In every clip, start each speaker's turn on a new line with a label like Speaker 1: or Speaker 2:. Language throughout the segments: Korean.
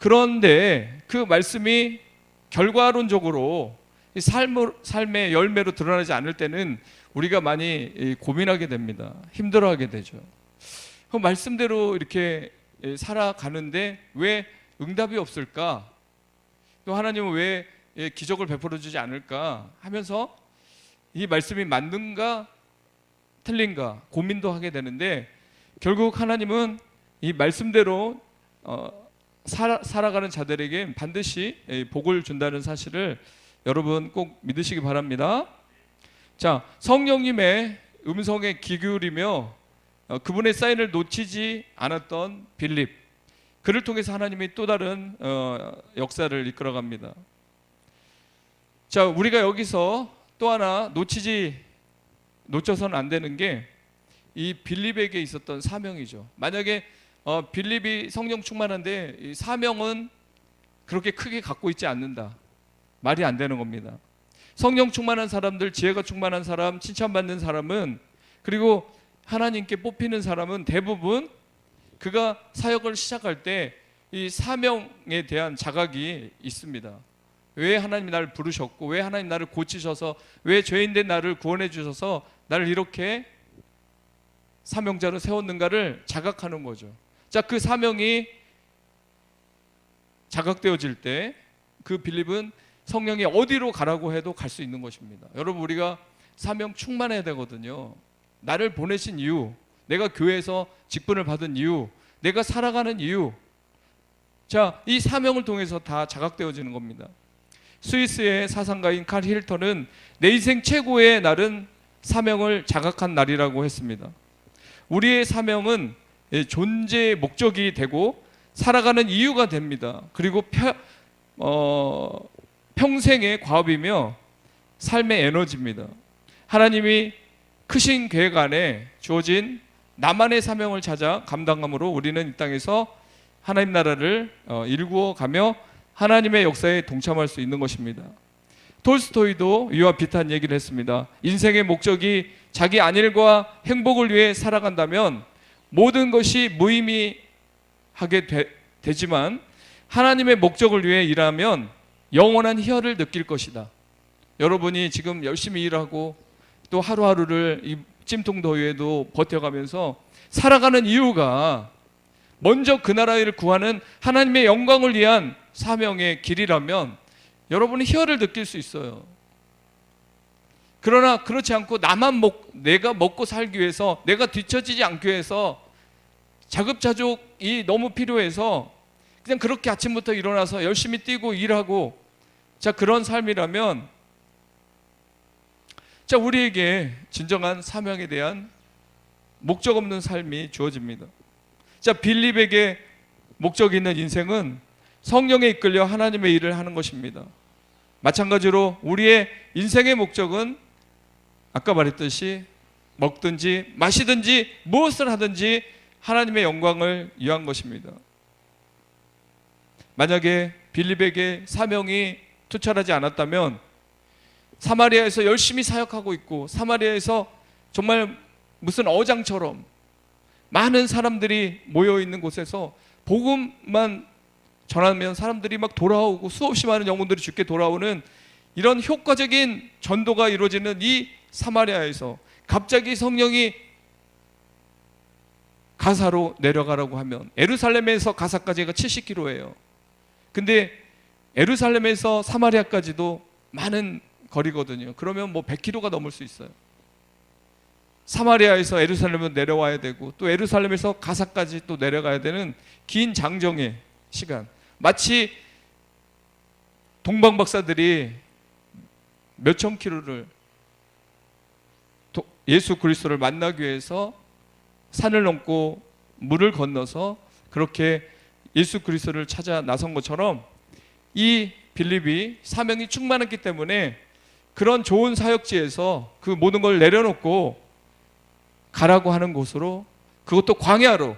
Speaker 1: 그런데 그 말씀이 결과론적으로 삶의 열매로 드러나지 않을 때는 우리가 많이 고민하게 됩니다. 힘들어하게 되죠. 그 말씀대로 이렇게 살아가는데 왜 응답이 없을까? 또 하나님은 왜 기적을 베풀어 주지 않을까 하면서 이 말씀이 맞는가 틀린가 고민도 하게 되는데, 결국 하나님은 이 말씀대로 살아가는 자들에게 반드시 복을 준다는 사실을 여러분 꼭 믿으시기 바랍니다. 자, 성령님의 음성에 귀 기울이며 그분의 사인을 놓치지 않았던 빌립, 그를 통해서 하나님이 또 다른 역사를 이끌어갑니다. 자, 우리가 여기서 또 하나 놓쳐서는 안 되는 게 이 빌립에게 있었던 사명이죠. 만약에 빌립이 성령 충만한데 이 사명은 그렇게 크게 갖고 있지 않는다, 말이 안 되는 겁니다. 성령 충만한 사람들, 지혜가 충만한 사람, 칭찬받는 사람은, 그리고 하나님께 뽑히는 사람은 대부분 그가 사역을 시작할 때 이 사명에 대한 자각이 있습니다. 왜 하나님이 나를 부르셨고, 왜 하나님 나를 고치셔서, 왜 죄인된 나를 구원해 주셔서 나를 이렇게 사명자로 세웠는가를 자각하는 거죠. 자, 그 사명이 자각되어질 때 그 빌립은 성령이 어디로 가라고 해도 갈 수 있는 것입니다. 여러분, 우리가 사명 충만해야 되거든요. 나를 보내신 이유, 내가 교회에서 직분을 받은 이유, 내가 살아가는 이유, 자, 이 사명을 통해서 다 자각되어지는 겁니다. 스위스의 사상가인 칼 힐턴은 내 인생 최고의 날은 사명을 자각한 날이라고 했습니다. 우리의 사명은 존재의 목적이 되고 살아가는 이유가 됩니다. 그리고 평생의 과업이며 삶의 에너지입니다. 하나님이 크신 계획 안에 주어진 나만의 사명을 찾아 감당함으로 우리는 이 땅에서 하나님 나라를 일구어 가며 하나님의 역사에 동참할 수 있는 것입니다. 톨스토이도 이와 비슷한 얘기를 했습니다. 인생의 목적이 자기 안일과 행복을 위해 살아간다면 모든 것이 무의미하게 되지만 하나님의 목적을 위해 일하면 영원한 희열을 느낄 것이다. 여러분이 지금 열심히 일하고 또 하루하루를 이 찜통 더위에도 버텨가면서 살아가는 이유가 먼저 그 나라를 구하는 하나님의 영광을 위한 사명의 길이라면 여러분이 희열을 느낄 수 있어요. 그러나 그렇지 않고 내가 먹고 살기 위해서, 내가 뒤처지지 않기 위해서 자급자족이 너무 필요해서 그냥 그렇게 아침부터 일어나서 열심히 뛰고 일하고, 자, 그런 삶이라면, 자, 우리에게 진정한 사명에 대한 목적 없는 삶이 주어집니다. 자, 빌립에게 목적 있는 인생은 성령에 이끌려 하나님의 일을 하는 것입니다. 마찬가지로 우리의 인생의 목적은 아까 말했듯이 먹든지 마시든지 무엇을 하든지 하나님의 영광을 위한 것입니다. 만약에 빌립에게 사명이 투철하지 않았다면 사마리아에서 열심히 사역하고 있고, 사마리아에서 정말 무슨 어장처럼 많은 사람들이 모여있는 곳에서 복음만 전하면 사람들이 막 돌아오고 수없이 많은 영혼들이 주께 돌아오는 이런 효과적인 전도가 이루어지는 이 사마리아에서 갑자기 성령이 가사로 내려가라고 하면, 예루살렘에서 가사까지가 70km예요. 근데 예루살렘에서 사마리아까지도 많은 거리거든요. 그러면 뭐 100km가 넘을 수 있어요. 사마리아에서 예루살렘으로 내려와야 되고 또 예루살렘에서 가사까지 또 내려가야 되는 긴 장정의 시간, 마치 동방 박사들이 몇천 킬로를 예수 그리스도를 만나기 위해서 산을 넘고 물을 건너서 그렇게 예수 그리스도를 찾아 나선 것처럼 이 빌립이 사명이 충만했기 때문에 그런 좋은 사역지에서 그 모든 걸 내려놓고 가라고 하는 곳으로, 그것도 광야로,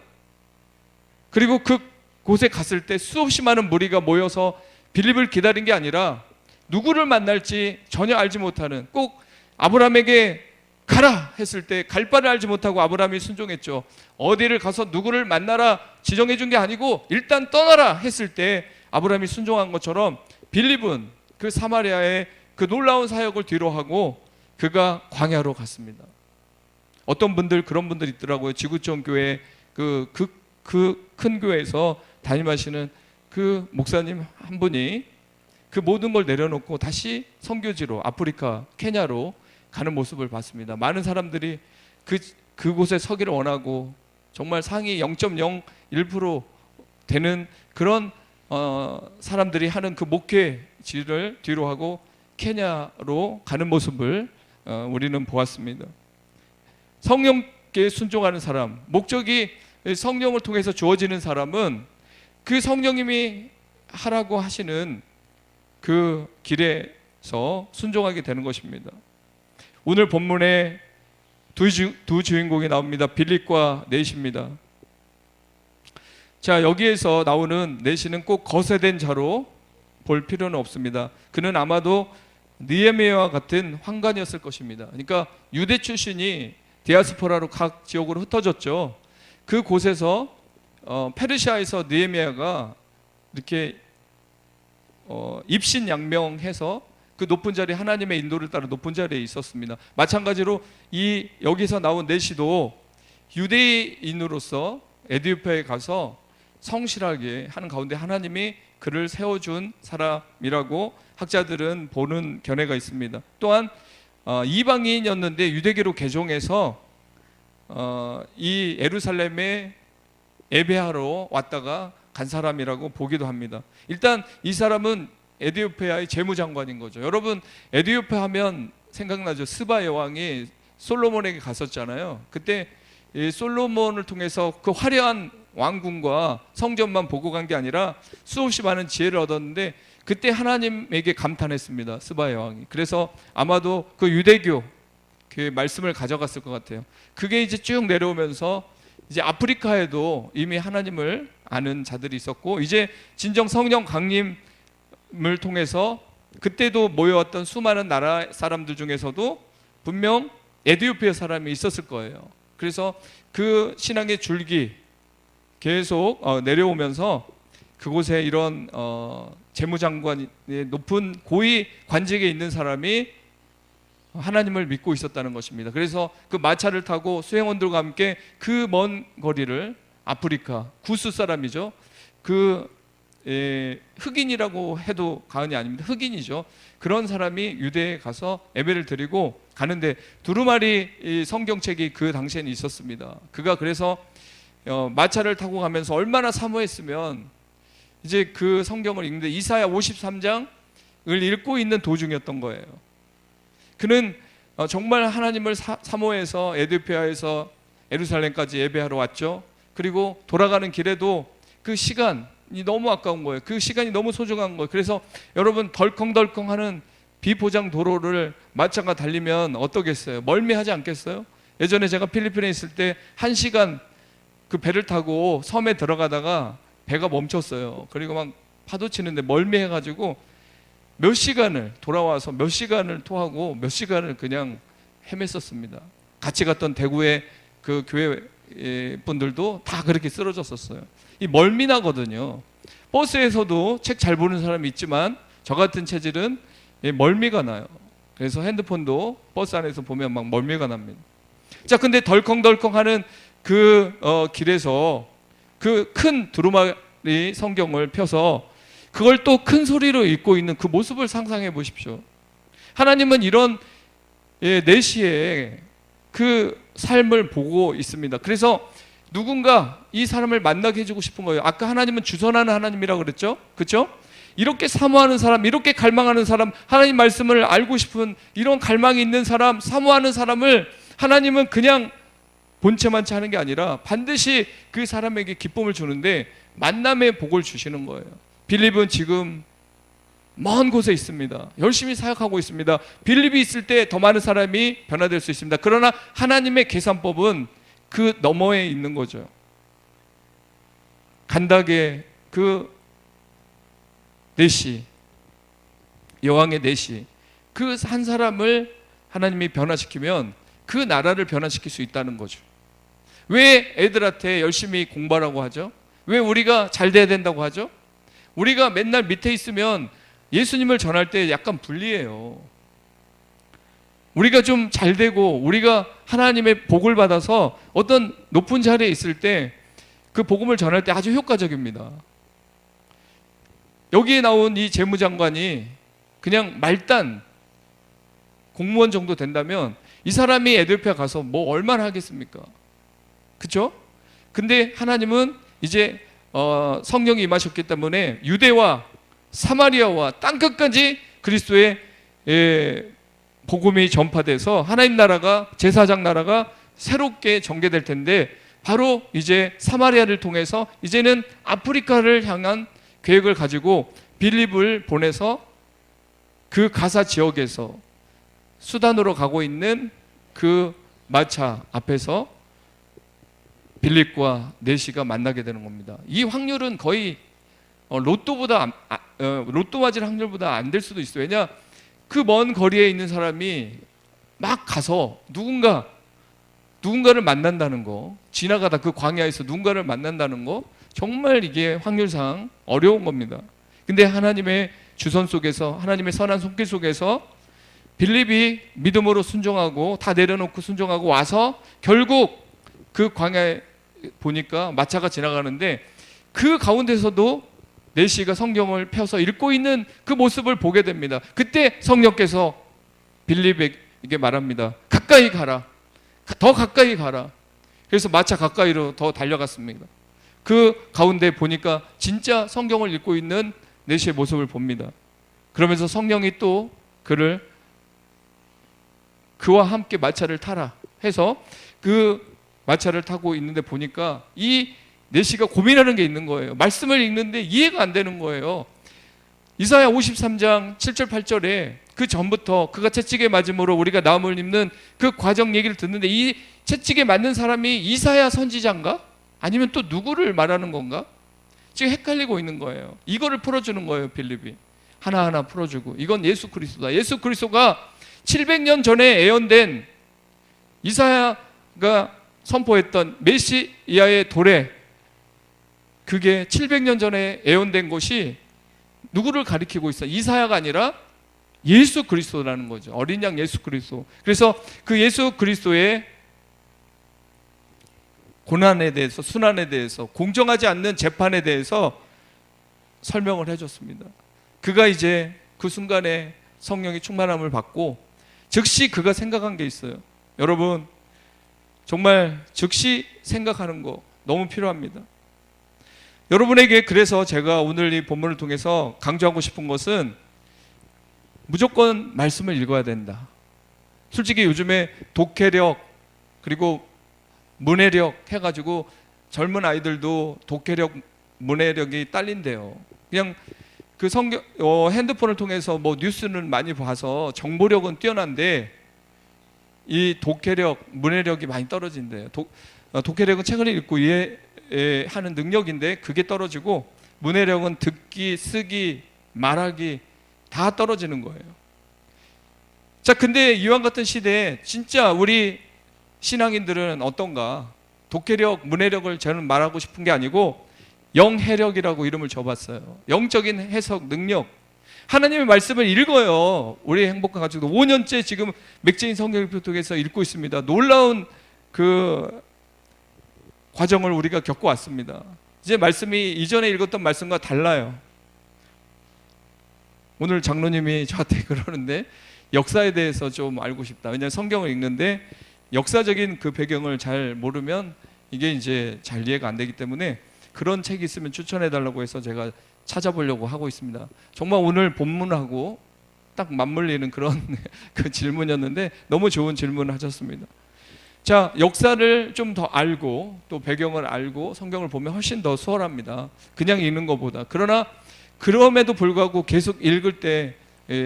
Speaker 1: 그리고 그 곳에 갔을 때 수없이 많은 무리가 모여서 빌립을 기다린 게 아니라 누구를 만날지 전혀 알지 못하는, 꼭 아브라함에게 가라 했을 때 갈 바를 알지 못하고 아브라함이 순종했죠. 어디를 가서 누구를 만나라 지정해 준 게 아니고 일단 떠나라 했을 때 아브라함이 순종한 것처럼 빌립은 그 사마리아의 그 놀라운 사역을 뒤로하고 그가 광야로 갔습니다. 어떤 분들 그런 분들 있더라고요. 지구촌 교회 그 큰 교회에서 담임하시는 그 목사님 한 분이 그 모든 걸 내려놓고 다시 선교지로 아프리카 케냐로 가는 모습을 봤습니다. 많은 사람들이 그곳에 서기를 원하고 정말 상위 0.01% 되는 그런 사람들이 하는 그 목회지를 뒤로 하고 케냐로 가는 모습을 우리는 보았습니다. 성령께 순종하는 사람, 목적이 성령을 통해서 주어지는 사람은 그 성령님이 하라고 하시는 그 길에서 순종하게 되는 것입니다. 오늘 본문에 두 주인공이 나옵니다. 빌립과 넷입니다. 자, 여기에서 나오는 넷이는 꼭 거세된 자로 볼 필요는 없습니다. 그는 아마도 느헤미야와 같은 환관이었을 것입니다. 그러니까 유대 출신이 디아스포라로 각 지역으로 흩어졌죠. 그 곳에서 페르시아에서 느헤미야가 이렇게 입신양명해서 그 높은 자리, 하나님의 인도를 따라 높은 자리에 있었습니다. 마찬가지로 여기서 나온 넷이도 유대인으로서 에디오피아에 가서 성실하게 하는 가운데 하나님이 그를 세워준 사람이라고 학자들은 보는 견해가 있습니다. 또한 이방인이었는데 유대교로 개종해서 이 예루살렘에 예배하러 왔다가 간 사람이라고 보기도 합니다. 일단 이 사람은 에디오피아의 재무장관인 거죠. 여러분, 에디오피아 하면 생각나죠. 스바 여왕이 솔로몬에게 갔었잖아요. 그때 솔로몬을 통해서 그 화려한 왕궁과 성전만 보고 간 게 아니라 수없이 많은 지혜를 얻었는데 그때 하나님에게 감탄했습니다. 스바 여왕이. 그래서 아마도 그 유대교 그 말씀을 가져갔을 것 같아요. 그게 이제 쭉 내려오면서 이제 아프리카에도 이미 하나님을 아는 자들이 있었고, 이제 진정 성령 강림을 통해서 그때도 모여왔던 수많은 나라 사람들 중에서도 분명 에디오피아 사람이 있었을 거예요. 그래서 그 신앙의 줄기 계속 내려오면서 그곳에 이런 재무장관의 높은 고위 관직에 있는 사람이 하나님을 믿고 있었다는 것입니다. 그래서 그 마차를 타고 수행원들과 함께 그 먼 거리를 아프리카 구스 사람이죠. 흑인이라고 해도 과언이 아닙니다. 흑인이죠. 그런 사람이 유대에 가서 예배를 드리고 가는데 두루마리 성경책이 그 당시에는 있었습니다. 그가 그래서 마차를 타고 가면서 얼마나 사모했으면 이제 그 성경을 읽는데 이사야 53장을 읽고 있는 도중이었던 거예요. 그는 정말 하나님을 사모해서 에디오피아에서 예루살렘까지 예배하러 왔죠. 그리고 돌아가는 길에도 그 시간이 너무 아까운 거예요. 그 시간이 너무 소중한 거예요. 그래서 여러분, 덜컹덜컹하는 비포장 도로를 마차가 달리면 어떠겠어요? 멀미하지 않겠어요? 예전에 제가 필리핀에 있을 때 1시간 그 배를 타고 섬에 들어가다가 배가 멈췄어요. 그리고 막 파도 치는데 멀미해가지고 몇 시간을 돌아와서 몇 시간을 토하고 몇 시간을 그냥 헤맸었습니다. 같이 갔던 대구의 그 교회 분들도 다 그렇게 쓰러졌었어요. 이 멀미나거든요. 버스에서도 책 잘 보는 사람이 있지만 저 같은 체질은 멀미가 나요. 그래서 핸드폰도 버스 안에서 보면 막 멀미가 납니다. 자, 근데 덜컹덜컹하는 그 길에서 그 큰 두루마리 성경을 펴서 그걸 또 큰 소리로 읽고 있는 그 모습을 상상해 보십시오. 하나님은 이런 내시에 그 삶을 보고 있습니다. 그래서 누군가 이 사람을 만나게 해주고 싶은 거예요. 아까 하나님은 주선하는 하나님이라고 그랬죠? 그렇죠? 이렇게 사모하는 사람, 이렇게 갈망하는 사람, 하나님 말씀을 알고 싶은 이런 갈망이 있는 사람, 사모하는 사람을 하나님은 그냥 본체만치 하는 게 아니라 반드시 그 사람에게 기쁨을 주는데 만남의 복을 주시는 거예요. 빌립은 지금 먼 곳에 있습니다. 열심히 사역하고 있습니다. 빌립이 있을 때 더 많은 사람이 변화될 수 있습니다. 그러나 하나님의 계산법은 그 너머에 있는 거죠. 간닥의 그 넷이, 여왕의 넷이 그 한 사람을 하나님이 변화시키면 그 나라를 변화시킬 수 있다는 거죠. 왜 애들한테 열심히 공부하라고 하죠? 왜 우리가 잘 돼야 된다고 하죠? 우리가 맨날 밑에 있으면 예수님을 전할 때 약간 불리해요. 우리가 좀 잘 되고 우리가 하나님의 복을 받아서 어떤 높은 자리에 있을 때 그 복음을 전할 때 아주 효과적입니다. 여기에 나온 이 재무장관이 그냥 말단 공무원 정도 된다면 이 사람이 에티오피아 가서 뭐 얼마나 하겠습니까? 그렇죠? 근데 하나님은 이제 성령이 임하셨기 때문에 유대와 사마리아와 땅끝까지 그리스도의 복음이 전파돼서 하나님 나라가, 제사장 나라가 새롭게 전개될 텐데, 바로 이제 사마리아를 통해서 이제는 아프리카를 향한 계획을 가지고 빌립을 보내서 그 가사 지역에서 수단으로 가고 있는 그 마차 앞에서 빌립과 내시가 만나게 되는 겁니다. 이 확률은 거의 로또 맞을 확률보다 안 될 수도 있어요. 왜냐, 그 먼 거리에 있는 사람이 막 가서 누군가를 만난다는 거, 지나가다 그 광야에서 누군가를 만난다는 거, 정말 이게 확률상 어려운 겁니다. 근데 하나님의 주선 속에서, 하나님의 선한 손길 속에서 빌립이 믿음으로 순종하고 다 내려놓고 순종하고 와서 결국 그 광야에 보니까 마차가 지나가는데 그 가운데서도 내시가 성경을 펴서 읽고 있는 그 모습을 보게 됩니다. 그때 성령께서 빌립에게 말합니다. 가까이 가라. 더 가까이 가라. 그래서 마차 가까이로 더 달려갔습니다. 그 가운데 보니까 진짜 성경을 읽고 있는 내시의 모습을 봅니다. 그러면서 성령이 또 그와 함께 마차를 타라 해서 그 마차를 타고 있는데 보니까 이 내시가 고민하는 게 있는 거예요. 말씀을 읽는데 이해가 안 되는 거예요. 이사야 53장 7절 8절에 그 전부터 그가 채찍에 맞음으로 우리가 나음을 입는 그 과정 얘기를 듣는데, 이 채찍에 맞는 사람이 이사야 선지자인가? 아니면 또 누구를 말하는 건가? 지금 헷갈리고 있는 거예요. 이거를 풀어주는 거예요, 빌립이. 하나하나 풀어주고, 이건 예수 그리스도다. 예수 그리스도가 700년 전에 예언된 이사야가 선포했던 메시아의 도래, 그게 700년 전에 예언된 것이 누구를 가리키고 있어? 이사야가 아니라 예수 그리스도라는 거죠. 어린 양 예수 그리스도. 그래서 그 예수 그리스도의 고난에 대해서, 순환에 대해서, 공정하지 않는 재판에 대해서 설명을 해줬습니다. 그가 이제 그 순간에 성령의 충만함을 받고 즉시 그가 생각한 게 있어요. 여러분, 정말 즉시 생각하는 거 너무 필요합니다. 여러분에게 그래서 제가 오늘 이 본문을 통해서 강조하고 싶은 것은 무조건 말씀을 읽어야 된다. 솔직히 요즘에 독해력 그리고 문해력 해가지고 젊은 아이들도 독해력, 문해력이 딸린대요. 그냥 그 핸드폰을 통해서 뭐 뉴스는 많이 봐서 정보력은 뛰어난데 이 독해력, 문해력이 많이 떨어진대요. 독해력은 책을 읽고 이해하는 능력인데 그게 떨어지고, 문해력은 듣기, 쓰기, 말하기 다 떨어지는 거예요. 자, 근데 이와 같은 시대에 진짜 우리 신앙인들은 어떤가? 독해력, 문해력을 저는 말하고 싶은 게 아니고 영해력이라고 이름을 줘봤어요. 영적인 해석 능력. 하나님의 말씀을 읽어요. 우리 행복한 가족도 5년째 지금 맥제인 성경교통에서 읽고 있습니다. 놀라운 그 과정을 우리가 겪어왔습니다. 이제 말씀이 이전에 읽었던 말씀과 달라요. 오늘 장로님이 저한테 그러는데 역사에 대해서 좀 알고 싶다. 왜냐하면 성경을 읽는데 역사적인 그 배경을 잘 모르면 이게 이제 잘 이해가 안 되기 때문에 그런 책이 있으면 추천해 달라고 해서 제가 찾아보려고 하고 있습니다. 정말 오늘 본문하고 딱 맞물리는 그런 그 질문이었는데 너무 좋은 질문을 하셨습니다. 자, 역사를 좀 더 알고 또 배경을 알고 성경을 보면 훨씬 더 수월합니다. 그냥 읽는 것보다. 그러나 그럼에도 불구하고 계속 읽을 때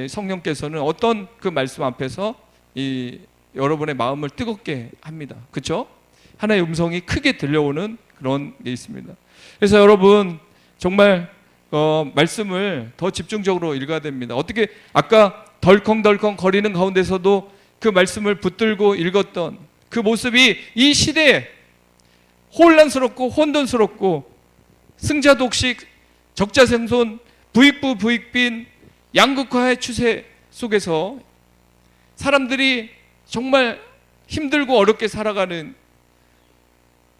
Speaker 1: 성령께서는 어떤 그 말씀 앞에서 여러분의 마음을 뜨겁게 합니다. 그렇죠? 하나의 음성이 크게 들려오는 그런 게 있습니다. 그래서 여러분 정말 말씀을 더 집중적으로 읽어야 됩니다. 어떻게 아까 덜컹덜컹 거리는 가운데서도 그 말씀을 붙들고 읽었던 그 모습이 이 시대에 혼란스럽고 혼돈스럽고 승자독식, 적자생손, 부익부 부익빈, 양극화의 추세 속에서 사람들이 정말 힘들고 어렵게 살아가는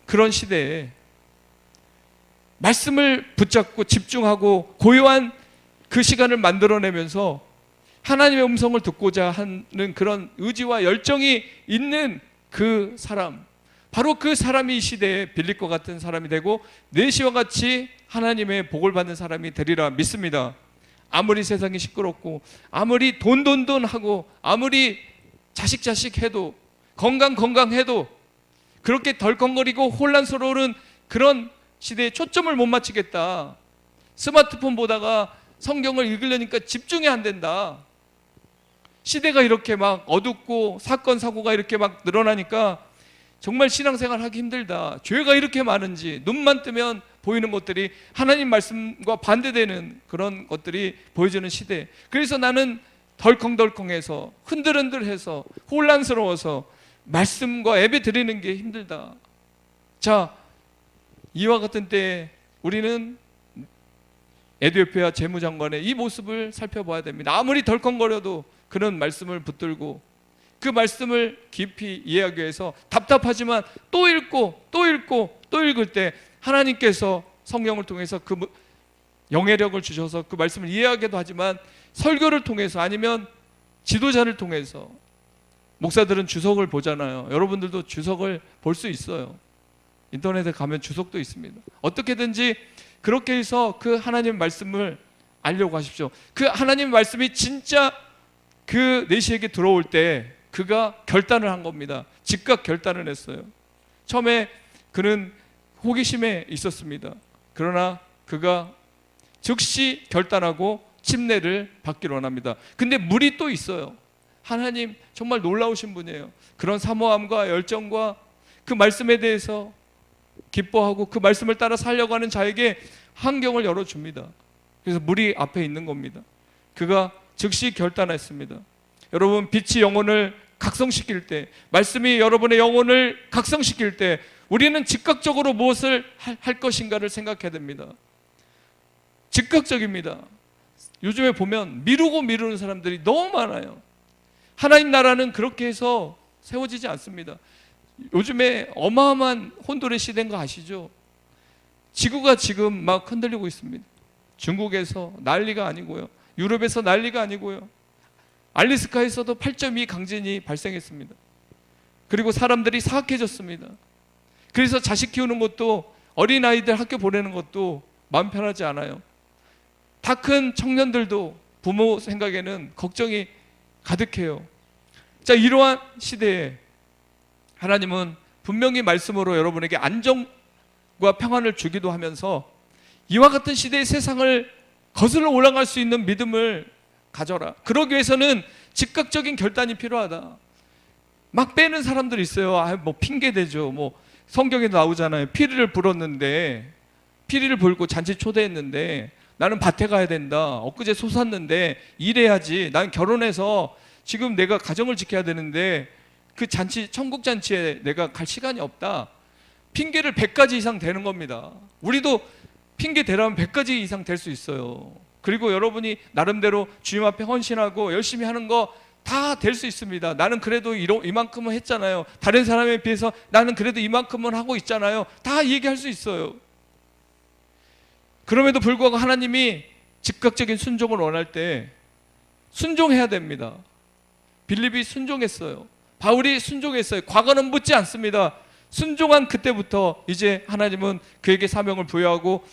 Speaker 1: 그런 시대에 말씀을 붙잡고 집중하고 고요한 그 시간을 만들어내면서 하나님의 음성을 듣고자 하는 그런 의지와 열정이 있는 그 사람, 바로 그 사람이 이 시대에 빌립과 같은 사람이 되고 내시와 같이 하나님의 복을 받는 사람이 되리라 믿습니다. 아무리 세상이 시끄럽고 아무리 돈 하고 아무리 자식 해도 건강 해도 그렇게 덜컹거리고 혼란스러운 그런 시대에 초점을 못 맞추겠다. 스마트폰 보다가 성경을 읽으려니까 집중이 안 된다. 시대가 이렇게 막 어둡고 사건 사고가 이렇게 막 늘어나니까 정말 신앙생활 하기 힘들다. 죄가 이렇게 많은지 눈만 뜨면 보이는 것들이 하나님 말씀과 반대되는 그런 것들이 보여지는 시대. 그래서 나는 덜컹덜컹해서 흔들흔들해서 혼란스러워서 말씀과 예배 드리는 게 힘들다. 자, 이와 같은 때에 우리는 에디오피아 재무장관의 이 모습을 살펴봐야 됩니다. 아무리 덜컹거려도 그런 말씀을 붙들고 그 말씀을 깊이 이해하기 위해서 답답하지만 또 읽고 또 읽을 때 하나님께서 성령을 통해서 그 영해력을 주셔서 그 말씀을 이해하기도 하지만 설교를 통해서 아니면 지도자를 통해서, 목사들은 주석을 보잖아요. 여러분들도 주석을 볼 수 있어요. 인터넷에 가면 주석도 있습니다. 어떻게든지 그렇게 해서 그 하나님 말씀을 알려고 하십시오. 그 하나님 말씀이 진짜 그 내시에게 들어올 때 그가 결단을 한 겁니다. 즉각 결단을 했어요. 처음에 그는 호기심에 있었습니다. 그러나 그가 즉시 결단하고 침례를 받기를 원합니다. 근데 물이 또 있어요. 하나님 정말 놀라우신 분이에요. 그런 사모함과 열정과 그 말씀에 대해서 기뻐하고 그 말씀을 따라 살려고 하는 자에게 환경을 열어줍니다. 그래서 물이 앞에 있는 겁니다. 그가 즉시 결단했습니다. 여러분, 빛이 영혼을 각성시킬 때, 말씀이 여러분의 영혼을 각성시킬 때 우리는 즉각적으로 무엇을 할 것인가를 생각해야 됩니다. 즉각적입니다. 요즘에 보면 미루는 사람들이 너무 많아요. 하나님 나라는 그렇게 해서 세워지지 않습니다. 요즘에 어마어마한 혼돈의 시대인 거 아시죠? 지구가 지금 막 흔들리고 있습니다. 중국에서 난리가 아니고요, 유럽에서 난리가 아니고요, 알래스카에서도 8.2 강진이 발생했습니다. 그리고 사람들이 사악해졌습니다. 그래서 자식 키우는 것도, 어린아이들 학교 보내는 것도 마음 편하지 않아요. 다 큰 청년들도 부모 생각에는 걱정이 가득해요. 자, 이러한 시대에 하나님은 분명히 말씀으로 여러분에게 안정과 평안을 주기도 하면서 이와 같은 시대의 세상을 거슬러 올라갈 수 있는 믿음을 가져라. 그러기 위해서는 즉각적인 결단이 필요하다. 막 빼는 사람들이 있어요. 뭐 핑계대죠. 뭐 성경에 나오잖아요. 피리를 불었는데, 피리를 불고 잔치 초대했는데 나는 밭에 가야 된다. 엊그제 소 샀는데 일해야지. 난 결혼해서 지금 내가 가정을 지켜야 되는데 그 잔치, 천국 잔치에 내가 갈 시간이 없다. 핑계를 100가지 이상 대는 겁니다. 우리도 핑계 대라면 100가지 이상 될 수 있어요. 그리고 여러분이 나름대로 주님 앞에 헌신하고 열심히 하는 거 다 될 수 있습니다. 나는 그래도 이만큼은 했잖아요. 다른 사람에 비해서 나는 그래도 이만큼은 하고 있잖아요. 다 얘기할 수 있어요. 그럼에도 불구하고 하나님이 즉각적인 순종을 원할 때 순종해야 됩니다. 빌립이 순종했어요. 바울이 순종했어요. 과거는 묻지 않습니다. 순종한 그때부터 이제 하나님은 그에게 사명을 부여하고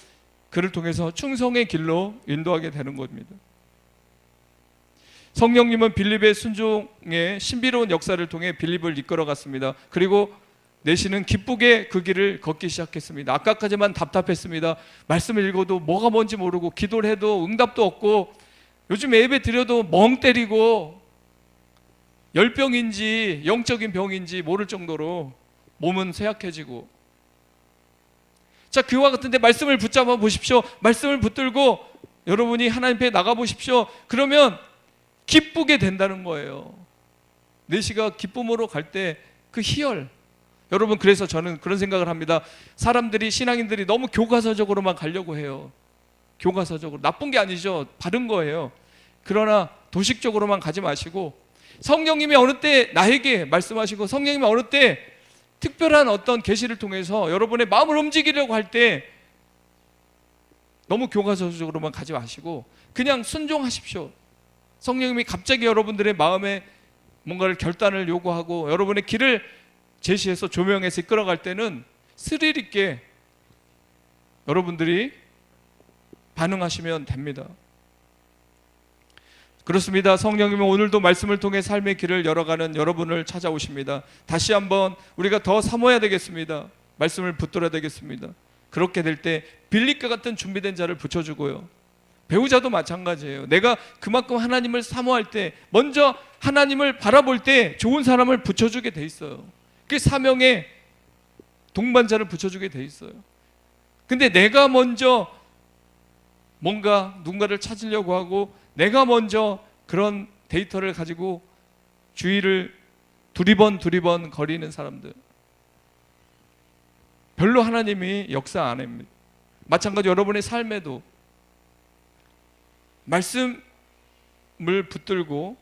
Speaker 1: 그를 통해서 충성의 길로 인도하게 되는 겁니다. 성령님은 빌립의 순종의 신비로운 역사를 통해 빌립을 이끌어갔습니다. 그리고 내시는 기쁘게 그 길을 걷기 시작했습니다. 아까까지만 답답했습니다. 말씀을 읽어도 뭐가 뭔지 모르고, 기도를 해도 응답도 없고, 요즘 예배 드려도 멍 때리고, 열병인지 영적인 병인지 모를 정도로 몸은 쇠약해지고. 자, 그와 같은데 말씀을 붙잡아 보십시오. 말씀을 붙들고 여러분이 하나님 앞에 나가 보십시오. 그러면 기쁘게 된다는 거예요. 내시가 기쁨으로 갈 때 그 희열, 여러분, 그래서 저는 그런 생각을 합니다. 사람들이, 신앙인들이 너무 교과서적으로만 가려고 해요. 교과서적으로. 나쁜 게 아니죠. 바른 거예요. 그러나 도식적으로만 가지 마시고, 성령님이 어느 때 나에게 말씀하시고, 성령님이 어느 때 특별한 어떤 계시를 통해서 여러분의 마음을 움직이려고 할 때 너무 교과서적으로만 가지 마시고 그냥 순종하십시오. 성령님이 갑자기 여러분들의 마음에 뭔가를 결단을 요구하고 여러분의 길을 제시해서 조명해서 이끌어갈 때는 스릴 있게 여러분들이 반응하시면 됩니다. 그렇습니다. 성령님은 오늘도 말씀을 통해 삶의 길을 열어가는 여러분을 찾아오십니다. 다시 한번 우리가 더 사모해야 되겠습니다. 말씀을 붙들어야 되겠습니다. 그렇게 될 때 빌립과 같은 준비된 자를 붙여주고요. 배우자도 마찬가지예요. 내가 그만큼 하나님을 사모할 때, 먼저 하나님을 바라볼 때 좋은 사람을 붙여주게 돼 있어요. 그 사명의 동반자를 붙여주게 돼 있어요. 근데 내가 먼저 뭔가 누군가를 찾으려고 하고 내가 먼저 그런 데이터를 가지고 주위를 두리번 거리는 사람들, 별로 하나님이 역사 안 합니다. 마찬가지 여러분의 삶에도 말씀을 붙들고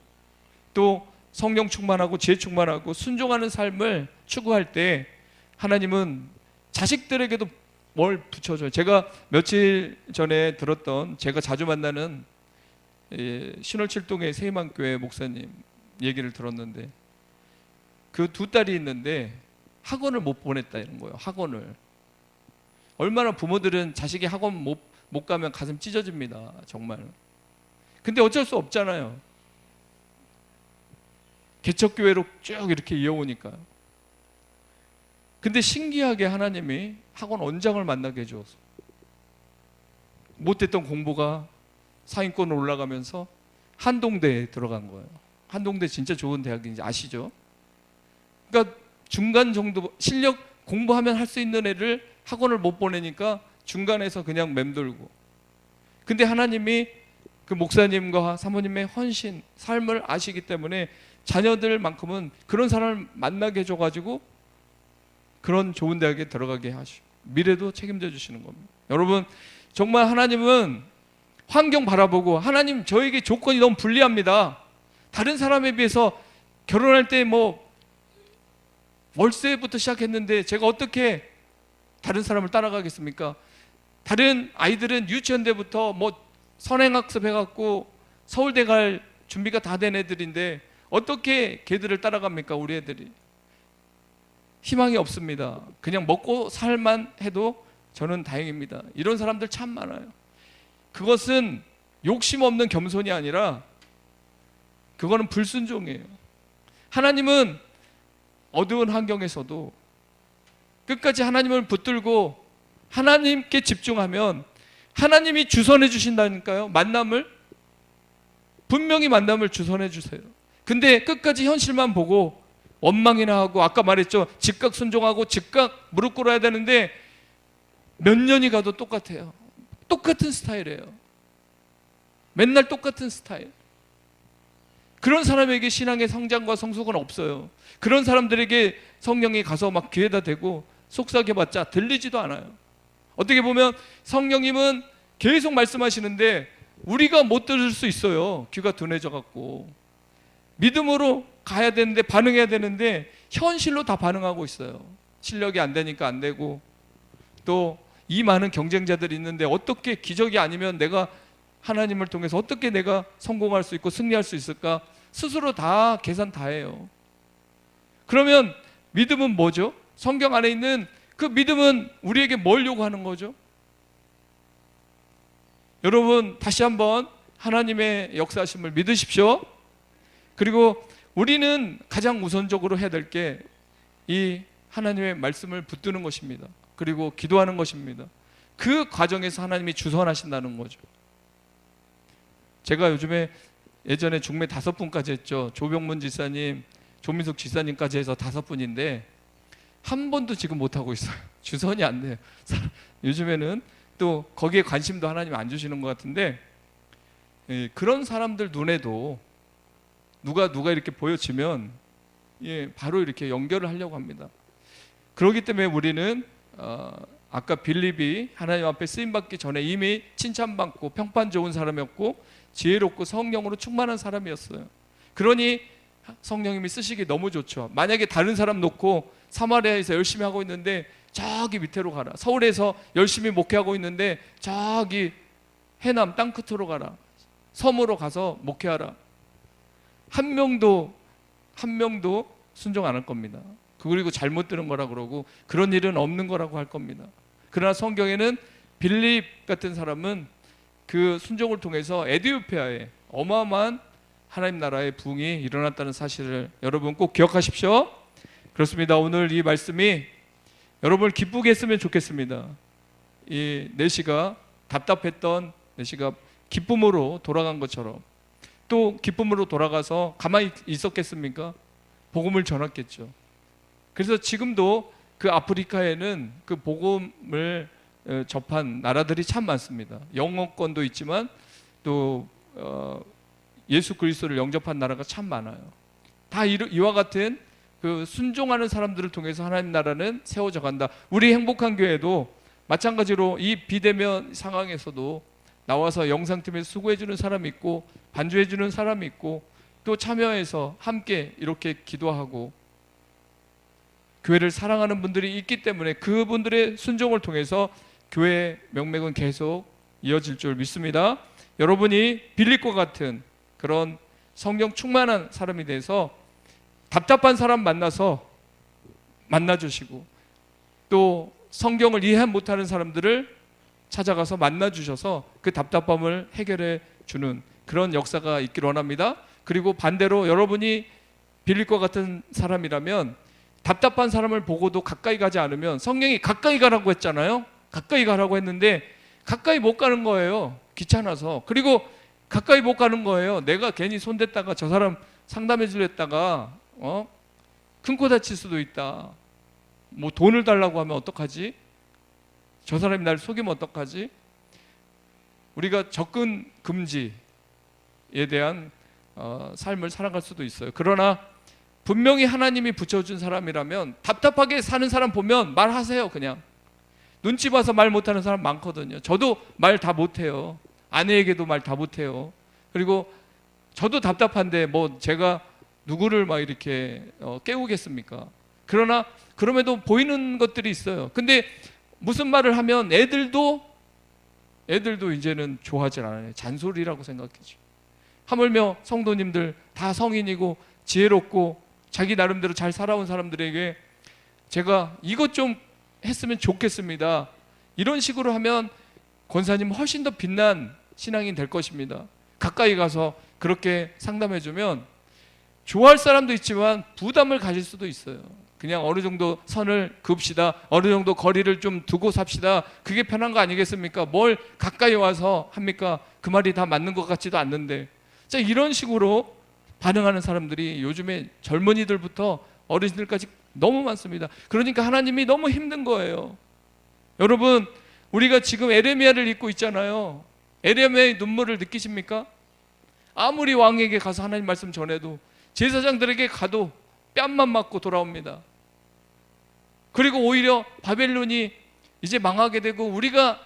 Speaker 1: 또 성령 충만하고 지혜 충만하고 순종하는 삶을 추구할 때 하나님은 자식들에게도 뭘 붙여줘요. 제가 며칠 전에 들었던, 제가 자주 만나는 신월칠동의 세희만교회 목사님 얘기를 들었는데, 그 두 딸이 있는데 학원을 못 보냈다 이런 거예요. 학원을. 얼마나 부모들은 자식이 학원 못 가면 가슴 찢어집니다. 정말. 근데 어쩔 수 없잖아요. 개척교회로 쭉 이렇게 이어오니까. 근데 신기하게 하나님이 학원 원장을 만나게 해줘서 못했던 공부가 상위권으로 올라가면서 한동대에 들어간 거예요. 한동대 진짜 좋은 대학인지 아시죠? 그러니까 중간 정도 실력 공부하면 할 수 있는 애를 학원을 못 보내니까 중간에서 그냥 맴돌고. 근데 하나님이 그 목사님과 사모님의 헌신, 삶을 아시기 때문에 자녀들만큼은 그런 사람을 만나게 해줘가지고 그런 좋은 대학에 들어가게 하시고 미래도 책임져 주시는 겁니다. 여러분, 정말 하나님은 환경 바라보고, 하나님 저에게 조건이 너무 불리합니다. 다른 사람에 비해서 결혼할 때 뭐 월세부터 시작했는데 제가 어떻게 다른 사람을 따라가겠습니까? 다른 아이들은 유치원 때부터 뭐 선행학습 해갖고 서울대 갈 준비가 다 된 애들인데 어떻게 걔들을 따라갑니까? 우리 애들이 희망이 없습니다. 그냥 먹고 살만 해도 저는 다행입니다. 이런 사람들 참 많아요. 그것은 욕심 없는 겸손이 아니라 그거는 불순종이에요. 하나님은 어두운 환경에서도 끝까지 하나님을 붙들고 하나님께 집중하면 하나님이 주선해 주신다니까요. 만남을, 분명히 만남을 주선해 주세요. 근데 끝까지 현실만 보고 원망이나 하고, 아까 말했죠, 즉각 순종하고 즉각 무릎 꿇어야 되는데 몇 년이 가도 똑같아요. 똑같은 스타일이에요. 맨날 똑같은 스타일. 그런 사람에게 신앙의 성장과 성숙은 없어요. 그런 사람들에게 성령이 가서 막 귀에다 대고 속삭여봤자 들리지도 않아요. 어떻게 보면 성령님은 계속 말씀하시는데 우리가 못 들을 수 있어요. 귀가 둔해져 갖고. 믿음으로 가야 되는데, 반응해야 되는데 현실로 다 반응하고 있어요. 실력이 안 되니까 안 되고, 또 이 많은 경쟁자들이 있는데 어떻게 기적이 아니면 내가 하나님을 통해서 어떻게 내가 성공할 수 있고 승리할 수 있을까? 스스로 다 계산 다 해요. 그러면 믿음은 뭐죠? 성경 안에 있는 그 믿음은 우리에게 뭘 요구하는 거죠? 여러분, 다시 한번 하나님의 역사하심을 믿으십시오. 그리고 우리는 가장 우선적으로 해야 될 게 이 하나님의 말씀을 붙드는 것입니다. 그리고 기도하는 것입니다. 그 과정에서 하나님이 주선하신다는 거죠. 제가 요즘에 예전에 중매 5분까지 했죠. 조병문 지사님, 조민석 지사님까지 해서 5분인데 한 번도 지금 못하고 있어요. 주선이 안 돼요. 요즘에는 또 거기에 관심도 하나님 안 주시는 것 같은데, 그런 사람들 눈에도 누가 이렇게 보여지면 바로 이렇게 연결을 하려고 합니다. 그렇기 때문에 우리는 아까 빌립이 하나님 앞에 쓰임받기 전에 이미 칭찬받고 평판 좋은 사람이었고 지혜롭고 성령으로 충만한 사람이었어요. 그러니 성령님이 쓰시기 너무 좋죠. 만약에 다른 사람 놓고 사마리아에서 열심히 하고 있는데 저기 밑으로 가라, 서울에서 열심히 목회하고 있는데 저기 해남 땅끝으로 가라, 섬으로 가서 목회하라, 한 명도 순종 안 할 겁니다. 그리고 잘못 들은 거라 그러고 그런 일은 없는 거라고 할 겁니다. 그러나 성경에는 빌립 같은 사람은 그 순종을 통해서 에디오피아에 어마어마한 하나님 나라의 부흥이 일어났다는 사실을 여러분 꼭 기억하십시오. 그렇습니다. 오늘 이 말씀이 여러분을 기쁘게 했으면 좋겠습니다. 이 내시가 답답했던 내시가 기쁨으로 돌아간 것처럼, 또 기쁨으로 돌아가서 가만히 있었겠습니까? 복음을 전했겠죠. 그래서 지금도 그 아프리카에는 그 복음을 접한 나라들이 참 많습니다. 영어권도 있지만 또 예수 그리스도를 영접한 나라가 참 많아요. 다 이와 같은 그 순종하는 사람들을 통해서 하나님 나라는 세워져 간다. 우리 행복한 교회도 마찬가지로 이 비대면 상황에서도 나와서 영상팀에서 수고해주는 사람이 있고 반주해주는 사람이 있고 또 참여해서 함께 이렇게 기도하고 교회를 사랑하는 분들이 있기 때문에 그분들의 순종을 통해서 교회의 명맥은 계속 이어질 줄 믿습니다. 여러분이 빌립과 같은 그런 성령 충만한 사람이 돼서 답답한 사람 만나주시고 또 성경을 이해 못하는 사람들을 찾아가서 만나주셔서 그 답답함을 해결해 주는 그런 역사가 있기를 원합니다. 그리고 반대로 여러분이 빌립과 같은 사람이라면 답답한 사람을 보고도 가까이 가지 않으면, 성령이 가까이 가라고 했잖아요. 가까이 가라고 했는데 가까이 못 가는 거예요. 귀찮아서. 그리고 가까이 못 가는 거예요. 내가 괜히 손댔다가 저 사람 상담해 주랬다가 큰 코 다칠 수도 있다. 뭐 돈을 달라고 하면 어떡하지? 저 사람이 날 속이면 어떡하지? 우리가 접근 금지에 대한 삶을 살아갈 수도 있어요. 그러나 분명히 하나님이 붙여준 사람이라면 답답하게 사는 사람 보면 말하세요. 그냥 눈치 봐서 말 못하는 사람 많거든요. 저도 말 다 못해요. 아내에게도 말 다 못해요. 그리고 저도 답답한데 뭐 제가 누구를 막 이렇게 깨우겠습니까? 그러나 그럼에도 보이는 것들이 있어요. 근데 무슨 말을 하면 애들도 이제는 좋아하지 않아요. 잔소리라고 생각하죠. 하물며 성도님들 다 성인이고 지혜롭고 자기 나름대로 잘 살아온 사람들에게 제가 이것 좀 했으면 좋겠습니다, 이런 식으로 하면 권사님 훨씬 더 빛난 신앙인 될 것입니다. 가까이 가서 그렇게 상담해주면 좋아할 사람도 있지만 부담을 가질 수도 있어요. 그냥 어느 정도 선을 그읍시다, 어느 정도 거리를 좀 두고 삽시다, 그게 편한 거 아니겠습니까? 뭘 가까이 와서 합니까? 그 말이 다 맞는 것 같지도 않는데. 자, 이런 식으로 반응하는 사람들이 요즘에 젊은이들부터 어르신들까지 너무 많습니다. 그러니까 하나님이 너무 힘든 거예요. 여러분, 우리가 지금 에레미야를 읽고 있잖아요. 에레미야의 눈물을 느끼십니까? 아무리 왕에게 가서 하나님 말씀 전해도, 제사장들에게 가도 뺨만 맞고 돌아옵니다. 그리고 오히려 바벨론이 이제 망하게 되고 우리가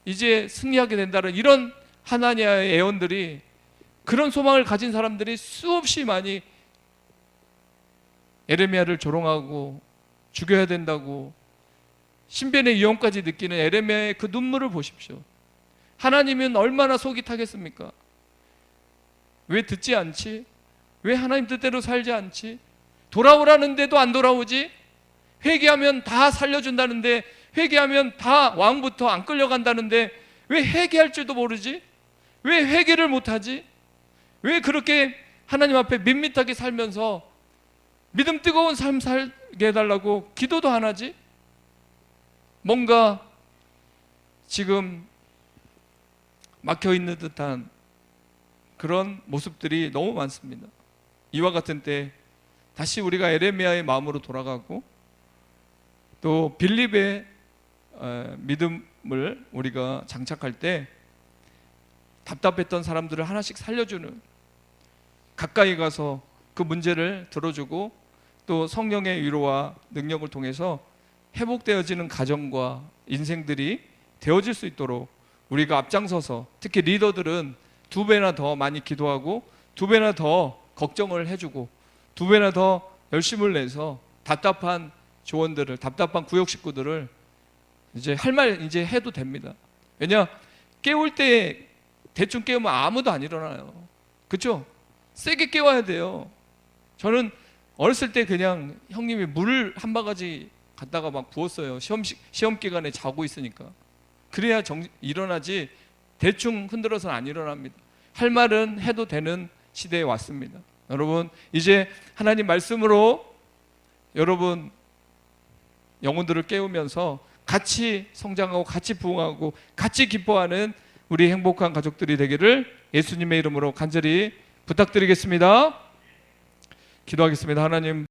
Speaker 1: 이제 승리하게 된다는 이런 하나냐의 예언들이, 그런 소망을 가진 사람들이 수없이 많이 에레미야를 조롱하고 죽여야 된다고 신변의 위험까지 느끼는 에레미야의 그 눈물을 보십시오. 하나님은 얼마나 속이 타겠습니까? 왜 듣지 않지? 왜 하나님 뜻대로 살지 않지? 돌아오라는데도 안 돌아오지? 회개하면 다 살려준다는데, 회개하면 다 왕부터 안 끌려간다는데 왜 회개할 줄도 모르지? 왜 회개를 못하지? 왜 그렇게 하나님 앞에 밋밋하게 살면서 믿음 뜨거운 삶 살게 해달라고 기도도 안 하지? 뭔가 지금 막혀있는 듯한 그런 모습들이 너무 많습니다. 이와 같은 때 다시 우리가 에레미야의 마음으로 돌아가고 또 빌립의 믿음을 우리가 장착할 때 답답했던 사람들을 하나씩 살려주는, 가까이 가서 그 문제를 들어주고 또 성령의 위로와 능력을 통해서 회복되어지는 가정과 인생들이 되어질 수 있도록 우리가 앞장서서, 특히 리더들은 2배나 더 많이 기도하고 2배나 더 걱정을 해주고 2배나 더 열심을 내서 답답한 조원들을, 답답한 구역 식구들을 이제 할 말 이제 해도 됩니다. 왜냐, 깨울 때 대충 깨우면 아무도 안 일어나요. 그렇죠? 세게 깨워야 돼요. 저는 어렸을 때 그냥 형님이 물 한 바가지 갖다가 막 부었어요. 시험 기간에 자고 있으니까. 그래야 일어나지, 대충 흔들어서는 안 일어납니다. 할 말은 해도 되는 시대에 왔습니다. 여러분, 이제 하나님 말씀으로 여러분 영혼들을 깨우면서 같이 성장하고 같이 부흥하고 같이 기뻐하는 우리 행복한 가족들이 되기를 예수님의 이름으로 간절히 부탁드리겠습니다. 기도하겠습니다. 하나님,